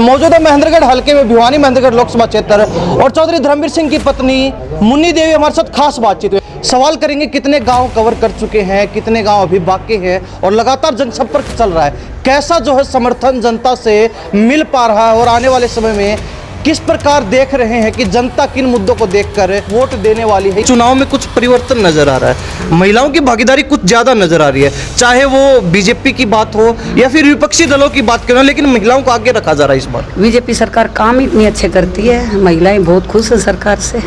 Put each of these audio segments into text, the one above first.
मौजूदा महेंद्रगढ़ हलके में भिवानी महेंद्रगढ़ लोकसभा क्षेत्र और चौधरी धर्मवीर सिंह की पत्नी मुन्नी देवी हमारे साथ खास बातचीत हुई। सवाल करेंगे कितने गांव कवर कर चुके हैं, कितने गांव अभी बाकी हैं और लगातार जनसंपर्क चल रहा है, कैसा जो है समर्थन जनता से मिल पा रहा है और आने वाले समय में किस प्रकार देख रहे हैं कि जनता किन मुद्दों को देखकर वोट देने वाली है। चुनाव में कुछ परिवर्तन नजर आ रहा है, महिलाओं की भागीदारी कुछ ज्यादा नजर आ रही है, चाहे वो बीजेपी की बात हो या फिर विपक्षी दलों की बात करें, लेकिन महिलाओं को आगे रखा जा रहा है इस बार। बीजेपी सरकार काम इतनी अच्छे करती है, महिलाएं बहुत खुश है सरकार से।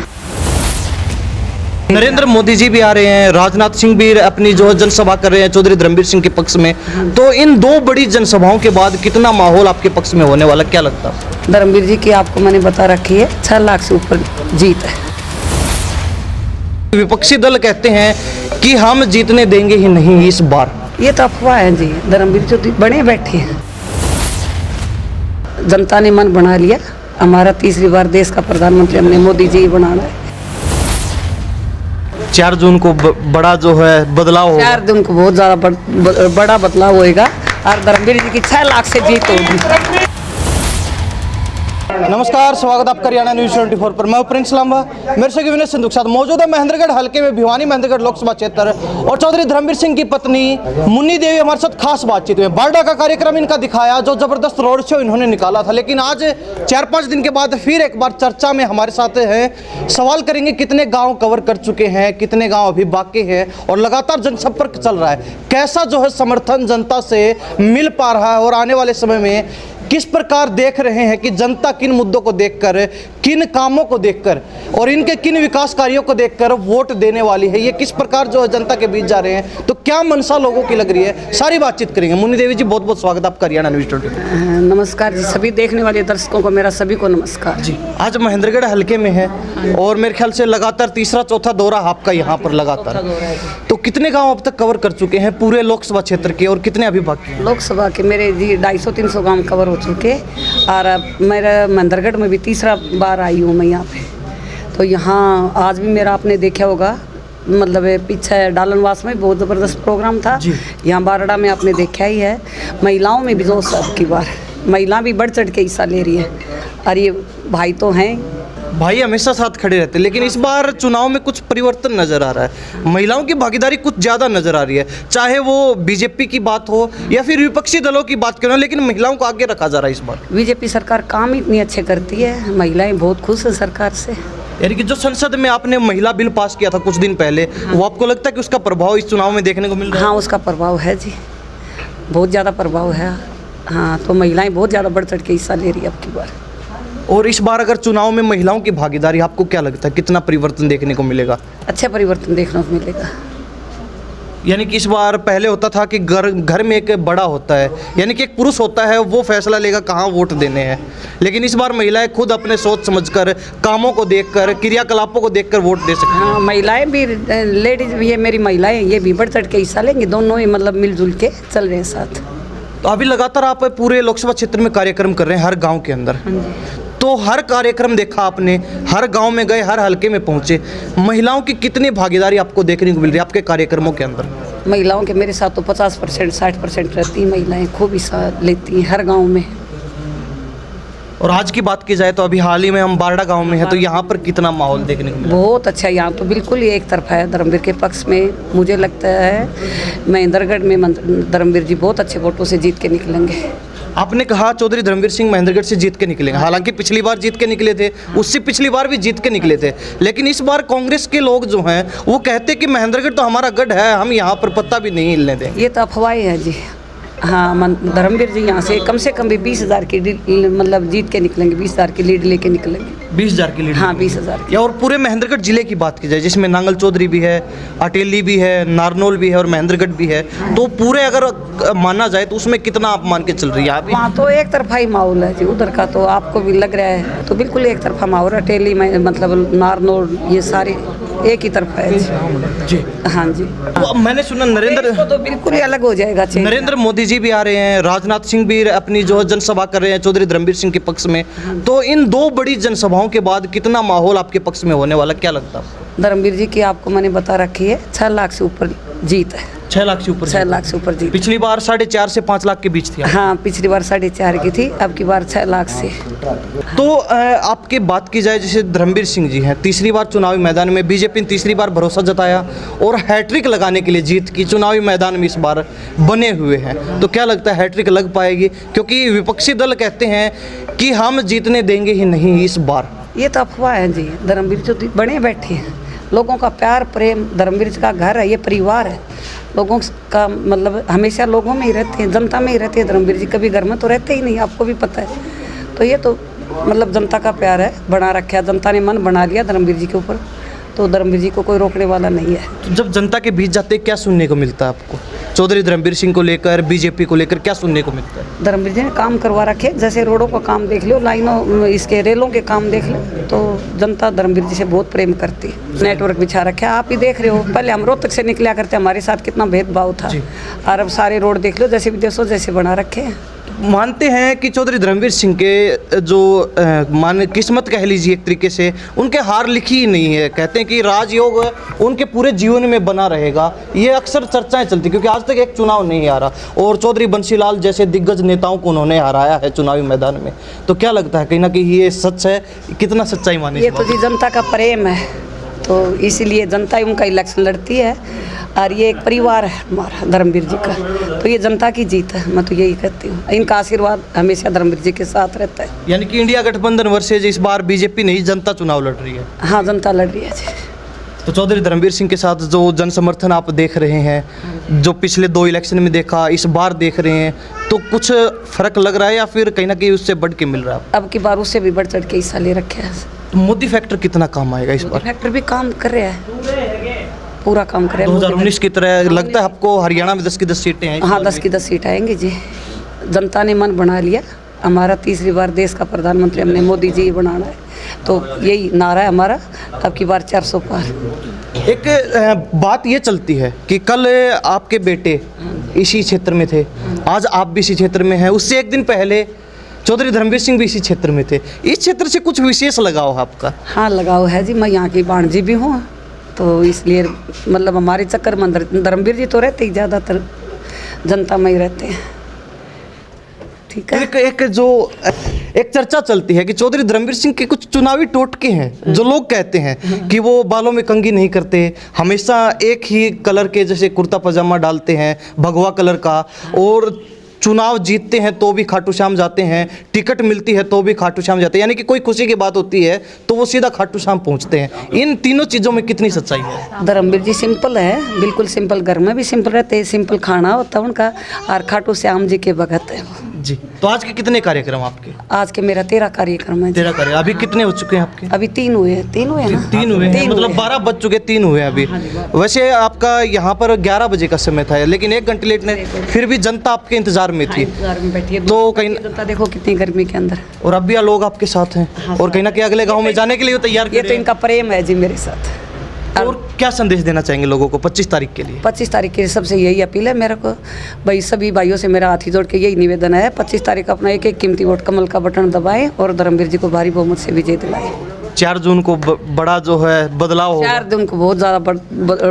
नरेंद्र मोदी जी भी आ रहे हैं, राजनाथ सिंह भी अपनी जो है जनसभा कर रहे हैं चौधरी धर्मवीर सिंह के पक्ष में, तो इन दो बड़ी जनसभाओं के बाद कितना माहौल आपके पक्ष में होने वाला, क्या लगता है? धर्मवीर जी की आपको मैंने बता रखी है, 6 लाख से ऊपर जीत है। विपक्षी दल कहते हैं कि हम जीतने देंगे ही नहीं इस बार। ये तो अफवाह है जी, धर्मवीर जी बने बैठे हैं, जनता ने मन बना लिया, हमारा तीसरी बार देश का प्रधानमंत्री हमने मोदी जी बनाना है। 4 जून को बड़ा जो है बदलाव होगा। 4 जून को बहुत ज़्यादा बड़ा बदलाव होएगा और धर्मवीर जी की 6 लाख से जीत होगी। नमस्कार, स्वागत आपका हरियाणा न्यूज़ 24 पर। मैं प्रिंस लांबा, मेरे से विनय सिंधु के साथ मौजूदा महेंद्रगढ़ हलके में भिवानी महेंद्रगढ़ लोकसभा क्षेत्र और चौधरी धर्मवीर सिंह की पत्नी मुन्नी देवी हमारे साथ खास बातचीत हुई। बारडा का कार्यक्रम इनका दिखाया, जो जबरदस्त रोड शो इन्होंने निकाला था, लेकिन आज 4-5 दिन के बाद फिर एक बार चर्चा में हमारे साथ हैं। सवाल करेंगे कितने गाँव कवर कर चुके हैं, कितने गाँव अभी बाकी हैं और लगातार जनसंपर्क चल रहा है, कैसा जो है समर्थन जनता से मिल पा रहा है और आने वाले समय में किस प्रकार देख रहे हैं कि जनता किन मुद्दों को देखकर, किन कामों को देखकर और इनके किन विकास कार्यों को देखकर वोट देने वाली है, ये किस प्रकार जो है जनता के बीच जा रहे हैं, तो क्या मनसा लोगों की लग रही है, सारी बातचीत करेंगे। मुन्नी देवी जी, बहुत बहुत स्वागत आपका हरियाणा न्यूज़ 24। नमस्कार जी, सभी देखने वाले दर्शकों को मेरा सभी को नमस्कार जी। आज महेंद्रगढ़ हलके में है और मेरे ख्याल से लगातार तीसरा चौथा दौरा आपका यहाँ पर लगातार, तो कितने गाँव अब तक कवर कर चुके हैं पूरे लोकसभा क्षेत्र के और कितने अभी बाकी हैं? लोकसभा के मेरे जी 250-300 गाँव कवर हो चुके और मेरा महेंद्रगढ़ में भी तीसरा बार आई हूँ मैं यहाँ पे। तो यहाँ आज भी मेरा आपने देखा होगा, मतलब पीछे डालनवास में बहुत ज़बरदस्त प्रोग्राम था, यहाँ बारडा में आपने देखा ही है। महिलाओं में भी जोश अब की बार महिला भी बढ़ चढ़ के हिस्सा ले रही है और ये भाई तो हैं, भाई हमेशा साथ खड़े रहते हैं, लेकिन इस बार चुनाव में कुछ परिवर्तन नजर आ रहा है, महिलाओं की भागीदारी कुछ ज़्यादा नजर आ रही है, चाहे वो बीजेपी की बात हो या फिर विपक्षी दलों की बात करें, लेकिन महिलाओं को आगे रखा जा रहा है इस बार। बीजेपी सरकार काम इतनी अच्छे करती है, महिलाएं बहुत खुश है सरकार से। यानी कि जो संसद में आपने महिला बिल पास किया था कुछ दिन पहले, वो आपको लगता है कि उसका प्रभाव इस चुनाव में देखने को मिल रहा है? हाँ, उसका प्रभाव है जी, बहुत ज़्यादा प्रभाव है। हाँ, तो महिलाएं बहुत ज़्यादा बढ़ चढ़ के हिस्सा ले रही है अब की बार। और इस बार अगर चुनाव में महिलाओं की भागीदारी, आपको क्या लगता है कितना परिवर्तन देखने को मिलेगा? अच्छा परिवर्तन देखने को मिलेगा। यानी कि इस बार पहले होता था कि घर में एक बड़ा होता है, यानी कि एक पुरुष होता है, वो फैसला लेगा कहाँ वोट देने हैं, लेकिन इस बार महिलाएं खुद अपने सोच समझकर, कामों को देखकर, क्रियाकलापों को देखकर वोट दे सकती हैं। हाँ, महिलाएं भी, लेडीज भी, ये मेरी महिलाएं ये भी बढ़ चढ़ के हिस्सा लेंगी, दोनों ही मतलब मिलजुल के चल रहे हैं साथ। तो अभी लगातार आप पूरे लोकसभा क्षेत्र में कार्यक्रम कर रहे हैं, हर गाँव के अंदर, तो हर कार्यक्रम देखा आपने, हर गांव में गए, हर हलके में पहुंचे, महिलाओं की कितनी भागीदारी आपको देखने को मिल रही है आपके कार्यक्रमों के अंदर? महिलाओं के मेरे साथ तो 50% 60% रहती हैं, महिलाएं खूब हिस्सा लेती हैं हर गांव में। और आज की बात की जाए तो अभी हाल ही में हम बारडा गांव में हैं, तो यहाँ पर कितना माहौल देखने को मिला? बहुत अच्छा, यहाँ तो बिल्कुल ही एक तरफा है धर्मवीर के पक्ष में। मुझे लगता है महेंद्रगढ़ में धर्मवीर जी बहुत अच्छे वोटों से जीत के निकलेंगे। आपने कहा चौधरी धर्मवीर सिंह महेंद्रगढ़ से जीत के निकलेंगे, हालांकि पिछली बार जीत के निकले थे, उससे पिछली बार भी जीत के निकले थे, लेकिन इस बार कांग्रेस के लोग जो हैं वो कहते हैं कि महेंद्रगढ़ तो हमारा गढ़ है, हम यहाँ पर पत्ता भी नहीं हिलने देंगे। ये तो अफवाह है जी। हाँ, धर्मवीर जी यहाँ से कम भी 20,000 की मतलब जीत के निकलेंगे, 20,000 की लीड लेके निकलेंगे। 20,000 की लीड? हाँ, 20,000 की। और पूरे महेंद्रगढ़ जिले की बात की जाए, जिसमें नांगल चौधरी भी है, अटेली भी है, नारनौल भी है और महेंद्रगढ़ भी है, तो पूरे अगर माना जाए तो उसमें कितना आप मान के चल रही है? वहाँ तो एक तरफा ही माहौल है जी, उधर का तो आपको भी लग रहा है, तो बिल्कुल एक तरफा माहौल। अटेली में मतलब नारनौल ये सारे एक ही तरफ है जी। हाँ जी। मैंने सुना नरेंद्र तो बिल्कुल ही अलग हो जाएगा। नरेंद्र मोदी जी भी आ रहे हैं, राजनाथ सिंह भी अपनी जो है जनसभा कर रहे हैं चौधरी धर्मवीर सिंह के पक्ष में, तो इन दो बड़ी जनसभाओं के बाद कितना माहौल आपके पक्ष में होने वाला, क्या लगता है? धर्मवीर जी की आपको मैंने बता रखी है, 6 लाख से ऊपर जीत है। 6 लाख से ऊपर 6 लाख से ऊपर जीत। पिछली बार 4.5 से 5 लाख के बीच थी। हाँ, पिछली बार 4.5 की थी, अब की बार 6 लाख से। तो आपकी बात की जाए, जैसे धर्मवीर सिंह जी हैं, तीसरी बार चुनावी मैदान में, बीजेपी ने तीसरी बार भरोसा जताया और हैट्रिक लगाने के लिए जीत की चुनावी मैदान में इस बार बने हुए हैं। तो क्या लगता है हैट्रिक लग पाएगी? क्योंकि विपक्षी दल कहते हैं कि हम जीतने देंगे ही नहीं इस बार। ये तो अफवाह है जी। धर्मवीर जी बने बैठे हैं, लोगों का प्यार प्रेम, धर्मवीर जी का घर है, ये परिवार है लोगों का, मतलब हमेशा लोगों में ही रहते हैं, जनता में ही रहते हैं। धर्मवीर जी कभी घर में तो रहते ही नहीं, आपको भी पता है। तो ये तो मतलब जनता का प्यार है, बना रखा है, जनता ने मन बना लिया धर्मवीर जी के ऊपर, तो धर्मवीर जी को कोई रोकने वाला नहीं है। तो जब जनता के बीच जाते क्या सुनने को मिलता है आपको? चौधरी धर्मवीर सिंह को लेकर, बीजेपी को लेकर क्या सुनने को मिलता है? धर्मवीर जी ने काम करवा रखे, जैसे रोडों का काम देख लो, लाइनों इसके रेलों के काम देख लो, तो जनता धर्मवीर जी से बहुत प्रेम करती है। नेटवर्क बिछा रखे, आप ही देख रहे हो, पहले हम रोहतक से निकला करते, हमारे साथ कितना भेदभाव था, और अब सारे रोड देख लो, जैसे विदेशों जैसे बना रखे हैं। मानते हैं कि चौधरी धर्मवीर सिंह के जो मान किस्मत कह लीजिए एक तरीके से, उनके हार लिखी ही नहीं है। कहते हैं कि राजयोग उनके पूरे जीवन में बना रहेगा। ये अक्सर चर्चाएं चलती, क्योंकि आज तक एक चुनाव नहीं हारा और चौधरी बंसीलाल जैसे दिग्गज नेताओं को उन्होंने हराया है चुनावी मैदान में। तो क्या लगता है कहीं ना कहीं ये सच है? कितना सच्चाई माने? ये तो जी जनता का प्रेम है, तो इसीलिए जनता ही उनका इलेक्शन लड़ती है, और ये एक परिवार है हमारा धर्मवीर जी का, तो ये जनता की जीत है। मैं तो यही कहती हूँ, इनका आशीर्वाद हमेशा धर्मवीर जी के साथ रहता है। यानी कि इंडिया गठबंधन वर्सेज इस बार बीजेपी नहीं, जनता चुनाव लड़ रही है। हाँ, जनता लड़ रही है जी। तो चौधरी धर्मवीर सिंह के साथ जो जन समर्थन आप देख रहे हैं, जो पिछले 2 इलेक्शन में देखा, इस बार देख रहे हैं, तो कुछ फर्क लग रहा है या फिर कहीं ना कहीं उससे बढ़ के मिल रहा है? अब की बार उससे भी बढ़ चढ़ के हिस्सा ले रखे हैं। तो मोदी फैक्टर कितना काम आएगा इस बार? फैक्टर भी काम कर रहा है, पूरा काम कर रहा है। 2019 की तरह लगता है आपको हरियाणा में 10 की 10 सीटें हैं? हाँ, 10 की 10 सीट आएंगी जी। जनता ने मन बना लिया, हमारा तीसरी बार देश का प्रधानमंत्री हमने मोदी जी बनाना है, तो यही नारा है हमारा, अब की बार 400 पार। एक बात ये चलती है कि कल आपके बेटे इसी क्षेत्र में थे, आज आप भी इसी क्षेत्र में हैं, उससे एक दिन पहले चौधरी धर्मवीर सिंह भी इसी क्षेत्र में थे। इस क्षेत्र से कुछ विशेष लगाव है आपका? हाँ, लगाव है जी, मैं यहाँ की भांजी भी हूँ, तो इसलिए मतलब हमारे चक्कर में धर्मवीर जी तो रहते ही, ज़्यादातर जनता में ही रहते हैं। ठीक है। एक चर्चा चलती है कि चौधरी धर्मवीर सिंह के कुछ चुनावी टोटके हैं, जो लोग कहते हैं कि वो बालों में कंघी नहीं करते, हमेशा एक ही कलर के जैसे कुर्ता पजामा डालते हैं, भगवा कलर का, और चुनाव जीतते हैं तो भी खाटू श्याम जाते हैं, टिकट मिलती है तो भी खाटू श्याम जाते हैं, यानी कि कोई खुशी की बात होती है तो वो सीधा खाटू श्याम पहुंचते हैं। इन तीनों चीज़ों में कितनी सच्चाई है? धर्मवीर जी सिंपल है, बिल्कुल सिंपल, घर में भी सिंपल रहते हैं, सिंपल खाना होता है उनका, और खाटू श्याम जी के भगत है वो जी। तो आज के कितने कार्यक्रम आपके? आज के मेरा 13 कार्यक्रम है। 13 कार्यक्रम। अभी कितने हो चुके हैं आपके? अभी 3 हुए हैं। 3 हुए हैं ना? 3 हुए हैं, मतलब 12 बज चुके, 3 हुए हैं अभी। वैसे आपका यहाँ पर 11 बजे का समय था, लेकिन 1 घंटे लेट ने, फिर भी जनता आपके इंतजार में थी। तो कहीं जनता देखो कितनी गर्मी के अंदर, और अब भी लोग आपके साथ हैं, और कहीं ना कहीं अगले गाँव में जाने के लिए तैयार। ये तो इनका प्रेम है जी मेरे साथ। और क्या संदेश देना चाहेंगे लोगों को 25 तारीख के लिए? 25 तारीख के सबसे यही अपील है मेरे को, भाई सभी भाइयों से मेरा हाथ ही जोड़ के यही निवेदन है, 25 तारीख अपना एक एक कीमती वोट कमल का बटन दबाएं और धर्मवीर जी को भारी बहुमत से विजय दिलाएं। 4 जून को बड़ा जो है बदलाव होगा। 4 जून को बहुत ज़्यादा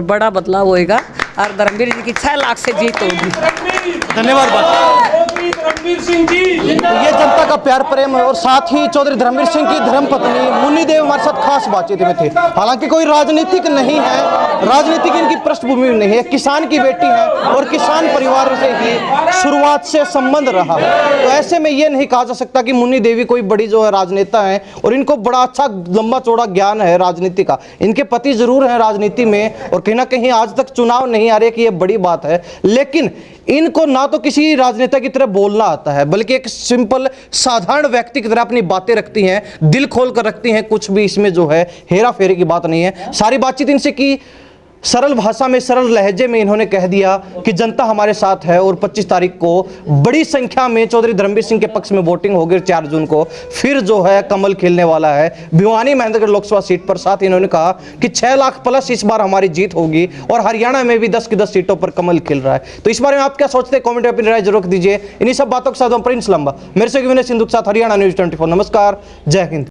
बड़ा बदलाव होएगा, और धर्मवीर जी की 6 लाख से जीत होगी। धन्यवाद धर्मवीर सिंह जी। ये जनता का प्यार प्रेम है, और साथ ही चौधरी धर्मवीर सिंह की धर्मपत्नी मुन्नी देवी हमारे साथ खास बातचीत में थे। हालांकि कोई राजनीतिक नहीं है, राजनीतिक इनकी पृष्ठभूमि में नहीं है, किसान की बेटी है और किसान परिवार से ही शुरुआत से संबंध रहा है। तो ऐसे में ये नहीं कहा जा सकता कि मुन्नी देवी कोई बड़ी जो है राजनेता है, और इनको बड़ा अच्छा लंबा चौड़ा ज्ञान है राजनीति का। इनके पति जरूर हैं राजनीति में, और कहीं ना कहीं आज तक चुनाव नहीं आ रहे कि ये बड़ी बात है, लेकिन इनको ना तो किसी राजनेता की तरह बोलना आता है, बल्कि एक सिंपल साधारण व्यक्ति की तरह अपनी बातें रखती हैं, दिल खोल कर रखती हैं। कुछ भी इसमें जो है हेरा फेरी की बात नहीं है। सारी बातचीत इनसे की, सरल भाषा में, सरल लहजे में इन्होंने कह दिया कि जनता हमारे साथ है, और 25 तारीख को बड़ी संख्या में चौधरी धर्मवीर सिंह के पक्ष में वोटिंग होगी। 4 जून को फिर जो है कमल खिलने वाला है भिवानी महेंद्रगढ़ लोकसभा सीट पर। साथ ही इन्होंने कहा कि 6 लाख प्लस इस बार हमारी जीत होगी, और हरियाणा में भी 10 की 10 सीटों पर कमल खिल रहा है। तो इस बारे में आप क्या सोचते हैं? कॉमेंट में अपनी राय जरूर दीजिए। इन्हीं सब बातों के साथ प्रिंस लंबा, मेरे से विनय सिंधु के साथ हरियाणा न्यूज़ 24। नमस्कार, जय हिंद।